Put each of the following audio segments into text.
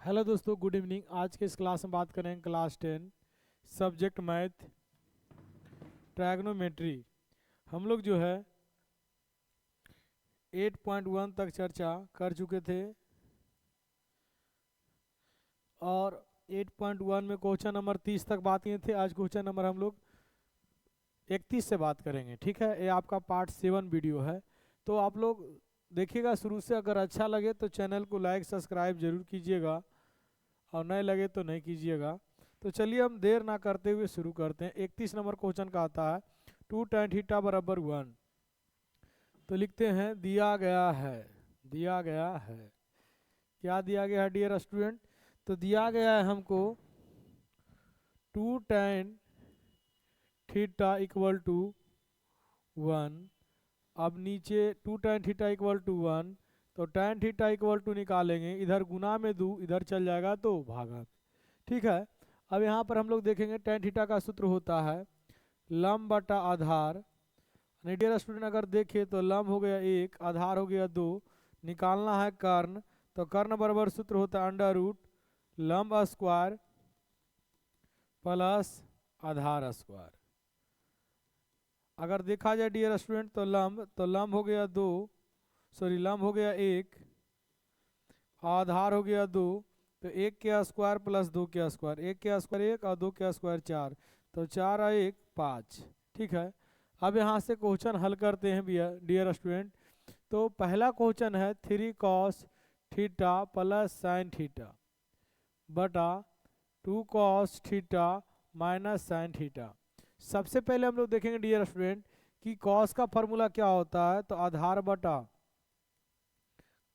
Hello दोस्तों, good evening. आज के इस क्लास में बात करेंगे क्लास 10 सब्जेक्ट मैथ ट्रायगोनोमेट्री। हम लोग जो है 8.1 तक चर्चा कर चुके थे और 8.1 में क्वेश्चन नंबर 30 तक बात किए थे। आज क्वेश्चन नंबर हम लोग 31 से बात करेंगे। ठीक है, ये आपका पार्ट 7 वीडियो है, तो आप लोग देखिएगा शुरू से। अगर अच्छा लगे तो चैनल को लाइक सब्सक्राइब जरूर कीजिएगा और नहीं लगे तो नहीं कीजिएगा। तो चलिए हम देर ना करते हुए शुरू करते हैं। 31 नंबर क्वेश्चन का आता है 2 tan थीटा बराबर 1। तो लिखते हैं दिया गया है। क्या दिया गया है डियर स्टूडेंट? तो दिया गया है हमको 2 tan थीटा इक्वल टू 1। अब नीचे 2 tan थीटा इक्वल टू 1, तो tan थीटा इक्वल टू निकालेंगे, इधर गुना में 2 इधर चल जाएगा तो भागा। ठीक है, अब यहाँ पर हम लोग देखेंगे tan थीटा का सूत्र होता है लंब बटा आधार। डियर स्टूडेंट अगर देखें तो लंब हो गया 1, आधार हो गया 2, निकालना है कर्ण। तो कर्ण बराबर सूत्र होता है अंडर रूट लंब स्क्वायर प्लस आधार स्क्वायर। अगर देखा जाए डियर स्टूडेंट तो लंब हो गया 2, सॉरी लंब हो गया 1, आधार हो गया 2, तो 1 के स्क्वायर प्लस 2 के स्क्वायर, 1 के स्क्वायर 1 और 2 के स्क्वायर 4, तो 4 और 1 5। ठीक है, अब यहाँ से क्वेश्चन हल करते हैं डियर स्टूडेंट। तो पहला क्वेश्चन है 3 cos theta plus sine theta बटा 2 cos theta minus sine theta. सबसे पहले हम लोग देखेंगे डियर स्टूडेंट कि cos का फॉर्मूला क्या होता है, तो आधार बटा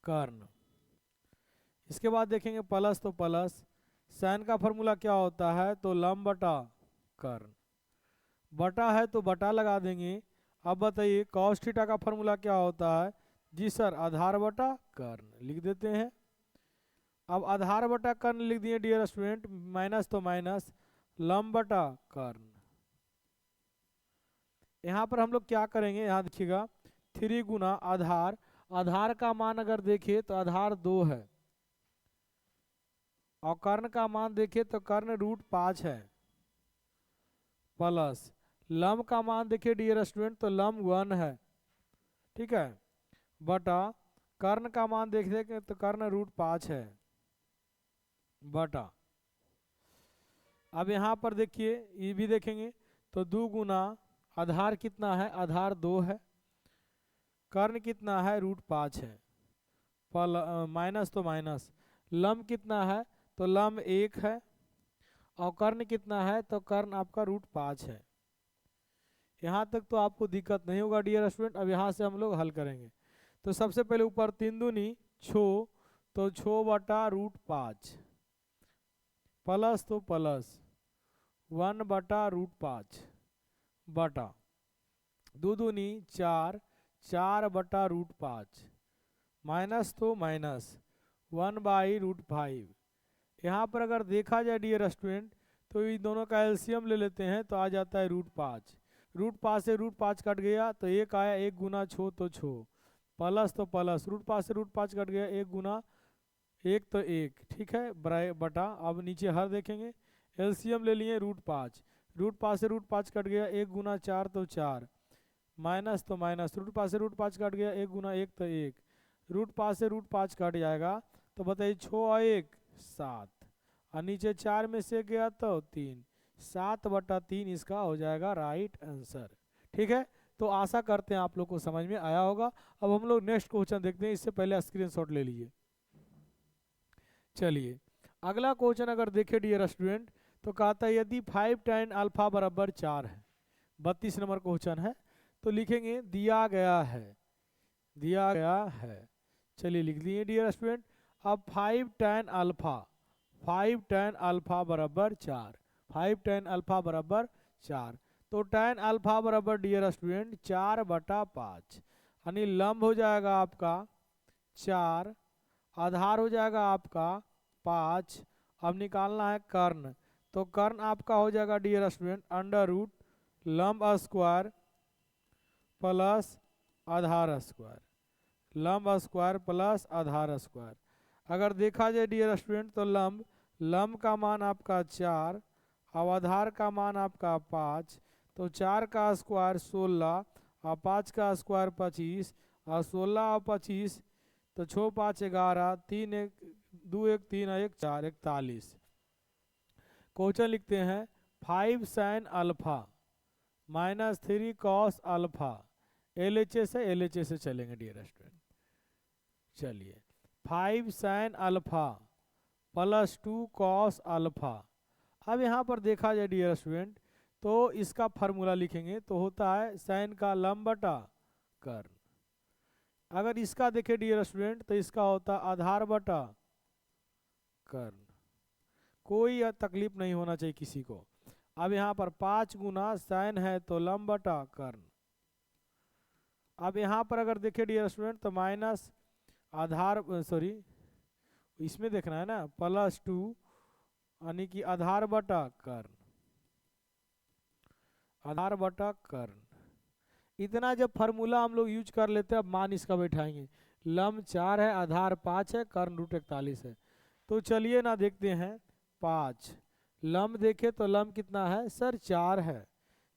कर्ण। इसके बाद देखेंगे प्लस, तो प्लस साइन का फॉर्मूला क्या होता है, तो लंब बटा कर्ण। बटा है तो बटा लगा देंगे। अब बताइए cos थीटा का फॉर्मूला क्या होता है? जी सर, आधार बटा कर्ण लिख देते हैं। अब आधार बटा कर्ण लिख दिए डियर स्टूडेंट, माइनस तो माइनस लंब बटा कर्ण। यहाँ पर हम लोग क्या करेंगे, यहाँ देखिएगा 3 गुना आधार, आधार का मान अगर देखें तो आधार 2 है और कर्ण का मान देखें तो कर्ण √5 है, प्लस लंब का मान देखिए डियर स्टूडेंट तो लंब 1 है। ठीक है, बटा कर्ण का मान देख देंगे तो कर्ण √5 है, बटा। अब यहाँ पर देखिए ये भी देखेंगे तो 2 गुना आधार कितना है, आधार 2 है, कर्ण कितना है √5 है, माइनस तो माइनस लंब कितना है, तो लंब 1 है और कर्ण कितना है, तो कर्ण आपका √5 है। यहाँ तक तो आपको दिक्कत नहीं होगा डियर स्टूडेंट। अब यहाँ से हम लोग हल करेंगे। तो सबसे पहले ऊपर 3 दूनी 6, तो 6 बटा √5 प्लस तो प्लस 1 बटा √5 बटा 2 दूनी 4, 4 बटा √5 माइनस तो माइनस 1 बाई √5। यहाँ पर अगर देखा जाए डियर स्टूडेंट तो ये दोनों का एलसीएम ले लेते हैं तो आ जाता है √5। √5 से √5 कट गया तो एक आया, 1 गुना 6 तो 6, प्लस तो प्लस √5 से √5 कट गया, 1 गुना 1 तो 1। ठीक है, बराबर बटा। अब नीचे हर देखेंगे, एलसीएम ले लिए √5, √5 से √5 कट गया, 1 गुना 4 तो 4, माइनस तो माइनस √5 से √5 कट गया, 1 गुना 1 तो 1, √5 से √5 कट जाएगा। तो बताइए 6 और 1 7, और नीचे 4 में से गया तो 3, 7 बटा 3 इसका हो जाएगा राइट आंसर। ठीक है, तो आशा करते हैं आप लोग को समझ में आया होगा। अब हम लोग नेक्स्ट क्वेश्चन देखते हैं, इससे पहले स्क्रीनशॉट ले लीजिए। चलिए अगला क्वेश्चन अगर देखें डियर स्टूडेंट तो कहता है यदि 5 tan अल्फा बराबर 4 है, 32 नंबर क्वेश्चन है। तो लिखेंगे दिया गया है। चलिए लिख दिए डियर स्टूडेंट। अब 5 tan अल्फा बराबर 4, 5 tan अल्फा बराबर 4, तो tan अल्फा बराबर डियर स्टूडेंट 4 बटा 5, यानी लंब हो जाएगा आपका 4, आधार हो जाएगा आपका 5। अब निकालना है कर्ण, तो कर्ण आपका हो जाएगा डियर स्टूडेंट अंडर रूट लंब स्क्वायर प्लस आधार स्क्वायर, लंब स्क्वायर प्लस आधार स्क्वायर। अगर देखा जाए डियर स्टूडेंट तो लंब का मान आपका 4 और आधार का मान आपका 5, तो 4 का स्क्वायर 16 और 5 का स्क्वायर 25 और 16 और 25 तो 6 5 11 3 1 2 1 3 1 4 41। क्वेश्चन लिखते हैं 5 sine alpha minus 3 cos alpha. LHS है, LHS से चलेंगे डियर स्टूडेंट। चलिए 5 sine alpha plus 2 cos alpha. अब यहाँ पर देखा जाए डियर स्टूडेंट तो इसका फार्मूला लिखेंगे तो होता है साइन का लंब बटा कर्न। अगर इसका देखें डियर स्टूडेंट तो इसका होता आधार बटा कर्न। कोई तकलीफ नहीं होना चाहिए किसी को। अब यहाँ पर 5 गुना साइन है तो लंब बटा कर्न। अब यहाँ पर अगर देखें डियर स्टूडेंट तो माइनस आधार सॉरी इसमें देखना है ना प्लस 2 यानी कि आधार बटा कर्न, आधार बटा कर्न। इतना जब फार्मूला हम लोग यूज कर लेते हैं अब मान इसका बैठाएंगे। लंब 4 है, आधार 5 है, कर्न रूट 41 है। तो चलिए ना देखते हैं 5 लंब देखे तो लंब कितना है सर 4 है,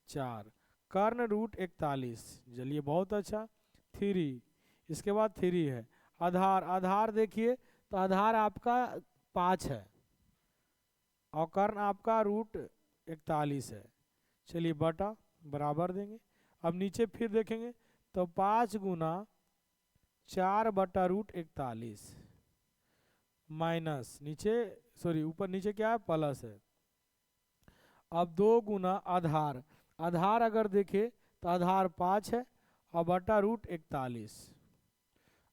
4 कर्ण रूट 41। चलिए बहुत अच्छा। 3 इसके बाद 3 है। आधार आधार देखिए तो आधार आपका 5 है और कर्ण आपका रूट 41 है। चलिए बटा बराबर देंगे। अब नीचे फिर देखेंगे तो 5 गुना 4 बटा रूट 41 माइनस नीचे सॉरी ऊपर नीचे क्या है प्लस है। अब 2 गुना आधार आधार अगर देखे तो आधार 5 है और बटा रूट 41।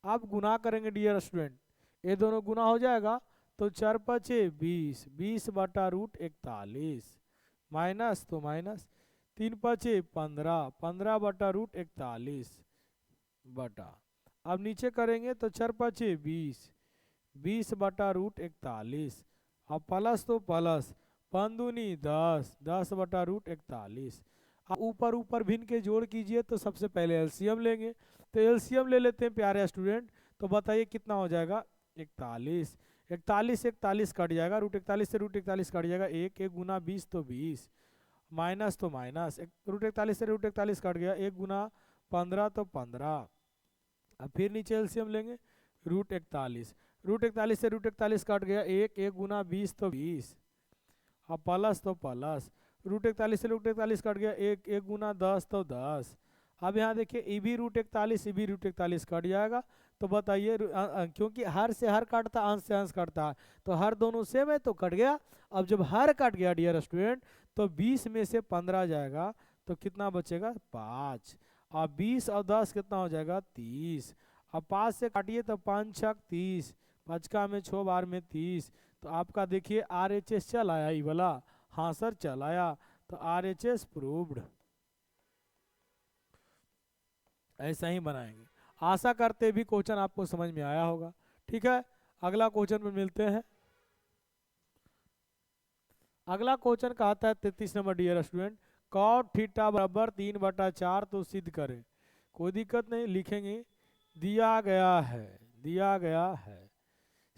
अब गुना करेंगे डियर स्टूडेंट, ये दोनों गुना हो जाएगा तो 4 5 20 20 बटा रूट 41 माइनस तो माइनस 3 5 15 15 बटा रूट 41 बटा। अब नीचे करेंगे तो 4 5 20 20 बटा रूट 41 अब प्लस तो प्लस 5 दूनी 10 10 बटा रूट 41। अब ऊपर ऊपर भिन्न के जोड़ कीजिए तो सबसे पहले एलसीएम लेंगे। तो एलसीएम ले लेते हैं प्यारे स्टूडेंट। तो बताइए कितना हो जाएगा 41 41 41 कट जाएगा, रूट 41 से रूट 41 कट जाएगा। 1 1 गुना 20 तो 20 माइनस तो माइनस रूट 41 से रूट 41 कट गया। 1 गुना 15 तो 15। अब फिर नीचे एलसीएम लेंगे रूट 41 रूट 41 से रूट 41 कट गया। 1 1 गुना 20 तो 20 अब प्लस तो प्लस रूट 41 से रूट 41 कट गया। 1 1 गुना 10 तो 10। अब यहाँ देखिए ई भी रूट 41 ई भी रूट 41 कट जाएगा। तो बताइए क्योंकि हर से हर काटता अंश से अंश काटता है तो हर दोनों सेम है तो कट गया। अब जब हर कट गया डियर स्टूडेंट तो 20 में से 15 जाएगा तो कितना बचेगा 5। अब 20 और 10 कितना हो जाएगा 30। अब 5 से काटिए तो 5 6 30 5 का में 6 बार में 30। तो आपका देखिए RHS चल आया ये वाला। हाँ सर चल आया तो RHS प्रूव्ड। ऐसा ही बनाएंगे। आशा करते भी क्वेश्चन आपको समझ में आया होगा। ठीक है अगला क्वेश्चन में मिलते हैं। अगला क्वेश्चन कहता है 33 number dear student cot theta बराबर 3/4 तो सिद्ध करें। कोई दिक्कत नहीं लिखेंगे दिया गया है, दिया गया है।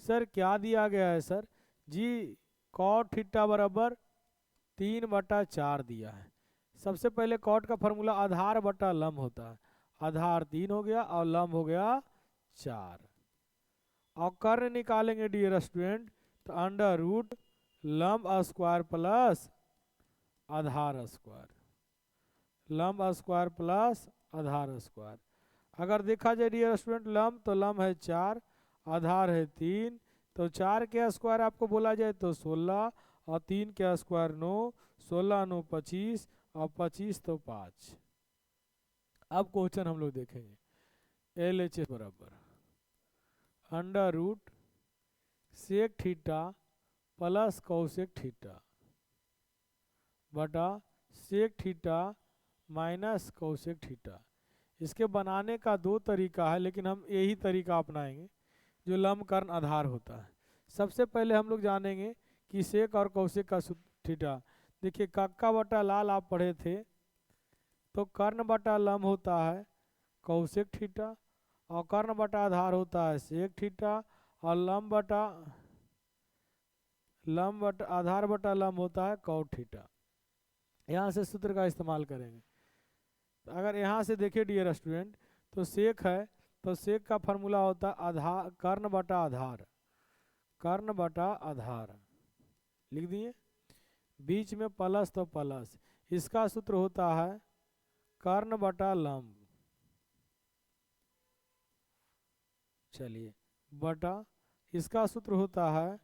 सर क्या दिया गया है सर जी कॉट थीटा बराबर 3/4 दिया है। सबसे पहले कॉट का फॉर्मूला आधार बटा लंब होता है। आधार 3 हो गया और लंब हो गया 4। और कर्ण निकालेंगे डियर स्टूडेंट तो अंडर रूट लंब स्क्वायर प्लस आधार स्क्वायर, लंब स्क्वायर प्लस आधार स्क्वायर। अगर देखा जाए डियर स्टूडेंट लंब तो लंब है 4 आधार है 3 तो 4 के स्क्वायर आपको बोला जाए तो 16 और 3 के स्क्वायर 9 16 9 25 और 25 तो 5। अब क्वेश्चन हम लोग देखेंगे LHS बराबर under root sec theta plus cosec theta बटा sec theta minus cosec theta. इसके बनाने का 2 तरीका है लेकिन हम यही तरीका अपनाएंगे जो लंब कर्ण आधार होता है। सबसे पहले हम लोग जानेंगे कि सेक और कौसेक का थीटा। देखिए कक्का बटा लाल आप पढ़े थे तो कर्ण बटा लंब होता है कौसेक थीटा और कर्ण बटा आधार होता है सेक थीटा और लंब बटा आधार बटा लंब होता है cot थीटा। यहाँ से सूत्र का इस्तेमाल करेंगे। तो अगर यहाँ से देखिए डियर स्टूडेंट, तो सेक है, तो सेक का फार्मूला होता है आधार कर्ण बटा आधार, कर्ण बटा आधार लिख दिए, बीच में प्लस तो प्लस, इसका सूत्र होता है कर्ण बटा लंब, चलिए बटा, इसका सूत्र होता है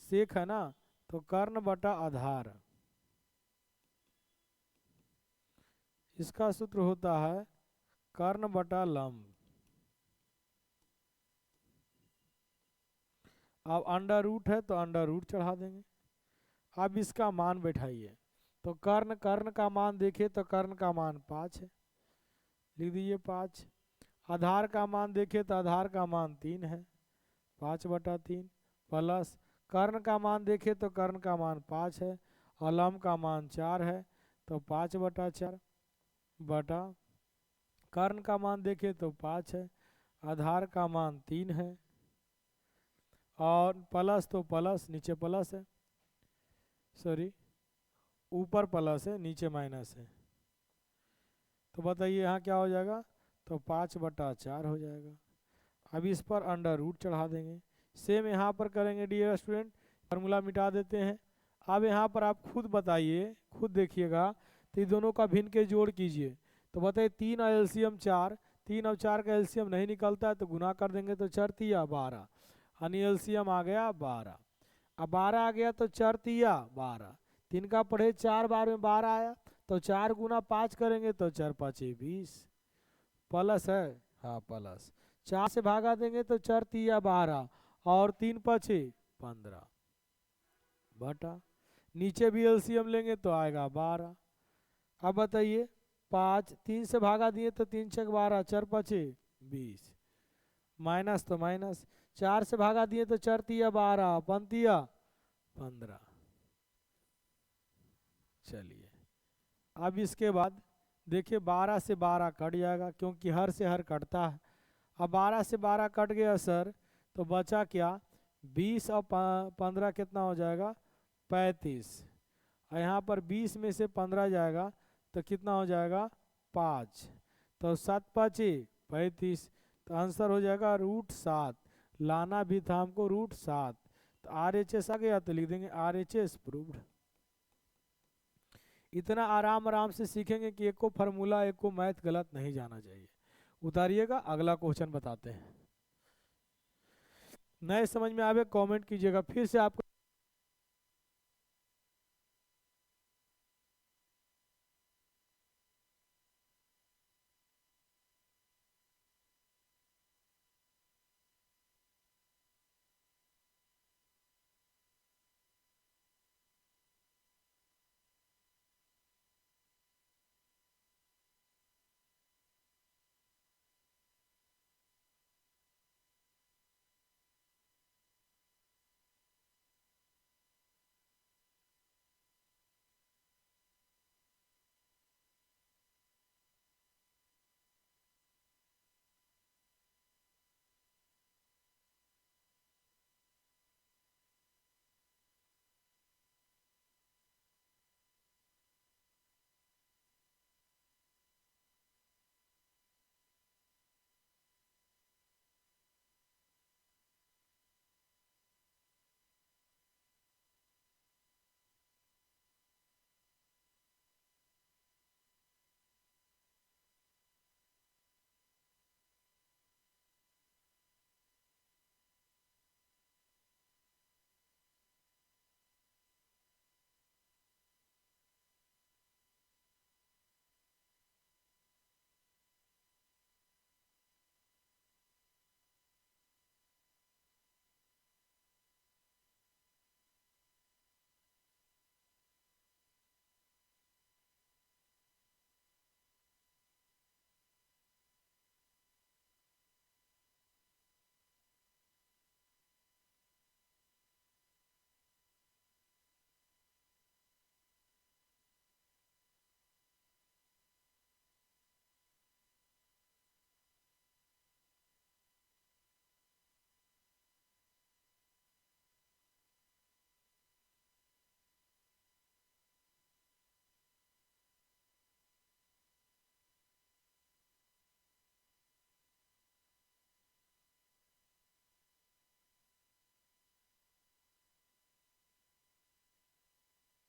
सेक है ना, तो कर्ण बटा आधार, इसका सूत्र होता है कर्ण बटा लंब। अब अंडर रूट है तो अंडर रूट चढ़ा देंगे। अब इसका मान बैठाइए, तो कर्ण कर्ण का मान देखिए तो कर्ण का मान 5 है, लिख दीजिए 5। आधार का मान देखिए तो आधार का मान 3 है, 5/3 प्लस कर्ण का मान देखिए तो कर्ण का मान 5 है और लंब का मान 4 है, तो 5/4 बटा कर्ण का मान देखिए तो 5 है, आधार का मान 3 है और प्लस तो प्लस, नीचे प्लस है, सॉरी ऊपर प्लस है नीचे माइनस है, तो बताइए यहाँ क्या हो जाएगा, तो 5/4 हो जाएगा। अब इस पर अंडर रूट चढ़ा देंगे। सेम यहाँ पर करेंगे डियर स्टूडेंट, फार्मूला मिटा देते हैं। अब यहाँ पर आप खुद बताइए, खुद देखिएगा, तो इन दोनों का भिन्न के जोड़ कीजिए, तो बताइए 3 और एलसीएम 4, 3 और 4 का एलसीएम नहीं निकलता है तो गुना कर देंगे तो 4 तिया 12, यानी एलसीएम आ गया 12। अब 12 आ गया तो 4 तिया 12, 3 का पढ़े 4 बार में 12 आया, तो 4 गुना 5 करेंगे तो 4 5 20, प्लस है, हाँ प्लस, 4 से भागा देंगे तो 4 तिया 12 और 3 5 15 बटा, नीचे भी एलसीएम लेंगे तो आएगा 12। अब बताइए 5 3 से भागा दिए तो 3 6 12, 4 5 20, माइनस तो माइनस, 4 से भागा दिए तो 4 तिया 12, 5 तिया 15। चलिए अब इसके बाद देखिए 12 से 12 कट जाएगा क्योंकि हर से हर कटता है। अब 12 से 12 कट गया सर, तो बचा क्या, 20 और 15 कितना हो जाएगा 35, और यहाँ पर 20 में से 15 जाएगा तो कितना हो जाएगा 5, तो 7 5 35, तो आंसर हो जाएगा √7। लाना भी था हमको √7, तो RHS आ गया तो लिख देंगे RHS प्रूव्ड। इतना आराम आराम से सीखेंगे कि एक को फार्मूला एक को मैथ गलत नहीं जाना चाहिए। उतारिएगा, अगला क्वेश्चन बताते हैं। नए समझ में आवे कमेंट कीजिएगा, फिर से आपको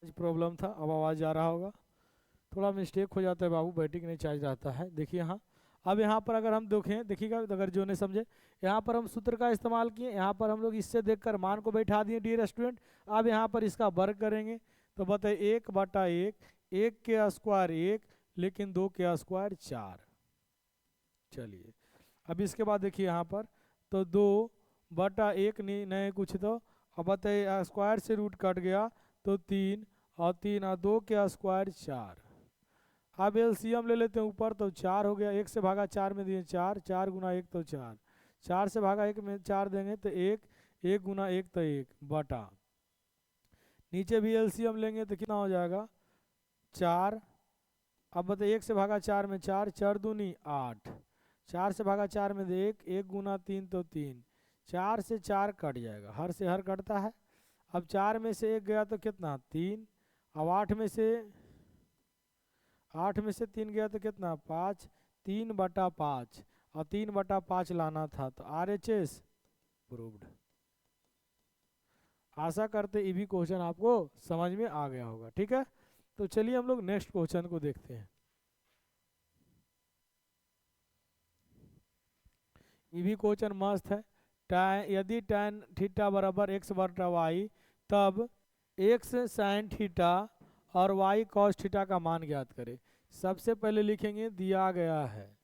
प्रॉब्लम था, अब आवाज़ आ रहा होगा। थोड़ा मिस्टेक हो जाता है बाबू, बैटरी नहीं चार्ज रहता है। देखिए यहाँ, अब यहाँ पर अगर हम देखें, देखिएगा अगर जो नहीं समझे, यहाँ पर हम सूत्र का इस्तेमाल किए, यहाँ पर हम लोग इससे देखकर मान को बैठा दिए डियर स्टूडेंट। अब यहाँ पर इसका वर्ग करेंगे तो बताइए 1/1, 1 के स्क्वायर 1, लेकिन 2 के स्क्वायर 4। चलिए अब इसके बाद देखिए यहाँ पर, तो 2/1 नहीं कुछ, तो अब बताइए स्क्वायर से रूट कट गया तो 3, और 3 और 2 के स्क्वायर 4। अब एलसीएम ले लेते हैं ऊपर, तो 4 हो गया, 1 से भागा 4 में दिए 4, 4 गुना 1 तो 4, 4 से भागा 1 में 4 देंगे तो 1, 1 गुना 1 तो 1 बटा, नीचे भी एलसीएम लेंगे तो कितना हो जाएगा 4। अब बताइए 1 से भागा 4 में 4, 4 दूनी 8, 4 से भागा 4 में 1, 1 गुना 3 तो 3, 4 से 4 कट जाएगा, हर से हर कटता है। अब 4 में से 1 गया तो कितना 3, अब 8 में से 3 गया तो कितना 5, 3/5, और 3/5 लाना था, तो RHS प्रूव्ड। आशा करते ये भी क्वेश्चन आपको समझ में आ गया होगा। ठीक है, तो चलिए हम लोग नेक्स्ट क्वेश्चन को देखते हैं। ये भी क्वेश्चन मस्त है। यदि tan थीटा बराबर x/y, तब x sin थीटा और y cos थीटा का मान ज्ञात करें। सबसे पहले लिखेंगे दिया गया है,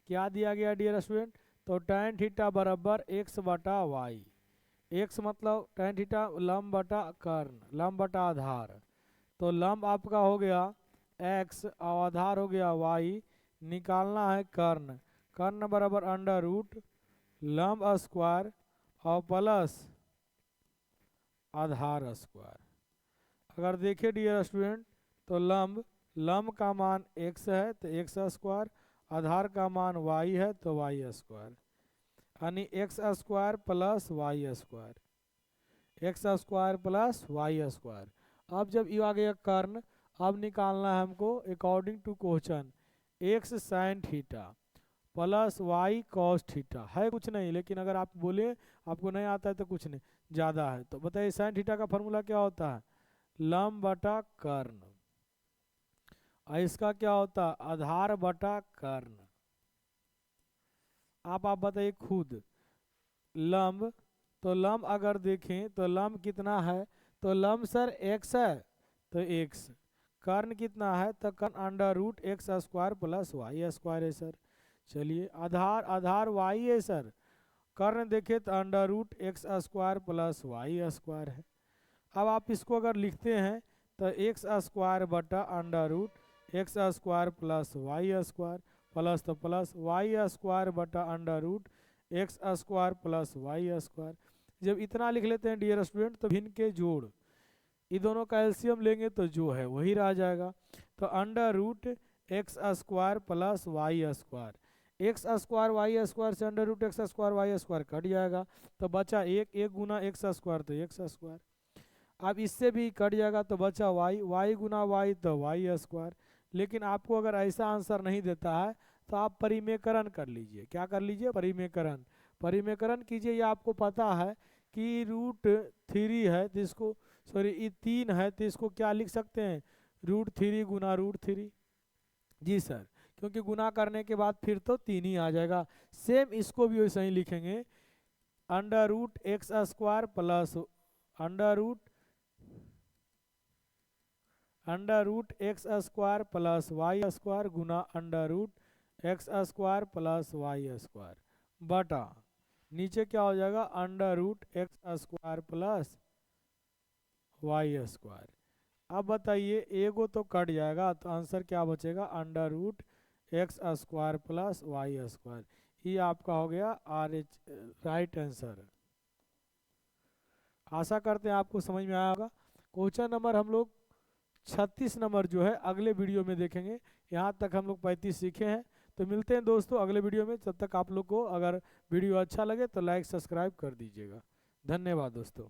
क्या दिया गया डियर स्टूडेंट, तो tan थीटा बराबर x/y, x मतलब tan थीटा लंब बटा कर्ण, लंब बटा आधार, तो लंब आपका हो गया x और आधार हो गया y, निकालना है कर्ण, कर्ण बराबर अंडर रूट लंब स्क्वायर और प्लस आधार स्क्वायर। अगर देखें डियर स्टूडेंट, तो लंब का मान x है तो x स्क्वायर, आधार का मान y है तो y स्क्वायर, यानी x square plus y square, x square plus y square. अब जब ये आ गया कर्ण, अब निकालना है हमको according to question x sine theta plus y cos theta, है कुछ नहीं, लेकिन अगर आप बोले आपको नहीं आता है तो कुछ नहीं, ज़्यादा है तो बताइए साइन थीटा का फॉर्मूला क्या होता है, लंब बटा कर्ण, और इसका क्या होता है आधार बटा कर्ण। आप बताइए खुद, लंब, तो लंब अगर देखें तो लंब कितना है, तो लंब सर x है तो x, कर्ण कितना है तो कर्ण under root x square plus y square है सर। चलिए आधार y है सर, कर्ण देखे तो under root x square plus y square है। अब आप इसको अगर लिखते हैं तो x स्क्वायर बटा under root x square plus y square, plus तो प्लस y स्क्वायर बटा under root x square plus y square. जब इतना लिख लेते हैं डियर स्टूडेंट, तो भिन्न के जोड़, ये दोनों का एलसीएम लेंगे तो जो है वही रह जाएगा, तो under root X square plus Y square, X square Y square से under root X square Y square कट जाएगा, तो बचा एक गुना एक्स स्क्वायर तो एक्स स्क्वायर। अब इससे भी कट जाएगा तो बचा वाई गुना वाई तो वाई स्क्वायर। लेकिन आपको अगर ऐसा आंसर नहीं देता है तो आप परिमेयकरण कर लीजिए। क्या कर लीजिए, परिमेयकरण कीजिए। ये आपको पता है कि √3 है तो इसको, सॉरी ये 3 है तो इसको क्या लिख सकते हैं, √3 गुना √3। जी सर, क्योंकि गुना करने के बाद फिर तो 3 ही आ जाएगा। सेम इसको भी वैसे ही लिखेंगे, under root X square plus under root X square plus Y square गुना under root X square plus Y square बटा नीचे क्या हो जाएगा under root X square plus Y square. अब बताइए एगो तो कट जाएगा तो आंसर क्या बचेगा, under root X square plus Y square. ये आपका हो गया RH राइट आंसर। आशा करते हैं आपको समझ में आया होगा। क्वेश्चन नंबर हम लोग 36 नंबर जो है अगले वीडियो में देखेंगे। यहाँ तक हम लोग 35 सीखे हैं। तो मिलते हैं दोस्तों अगले वीडियो में। तब तक आप लोग को अगर वीडियो अच्छा लगे तो लाइक सब्सक्राइब कर दीजिएगा। धन्यवाद दोस्तों।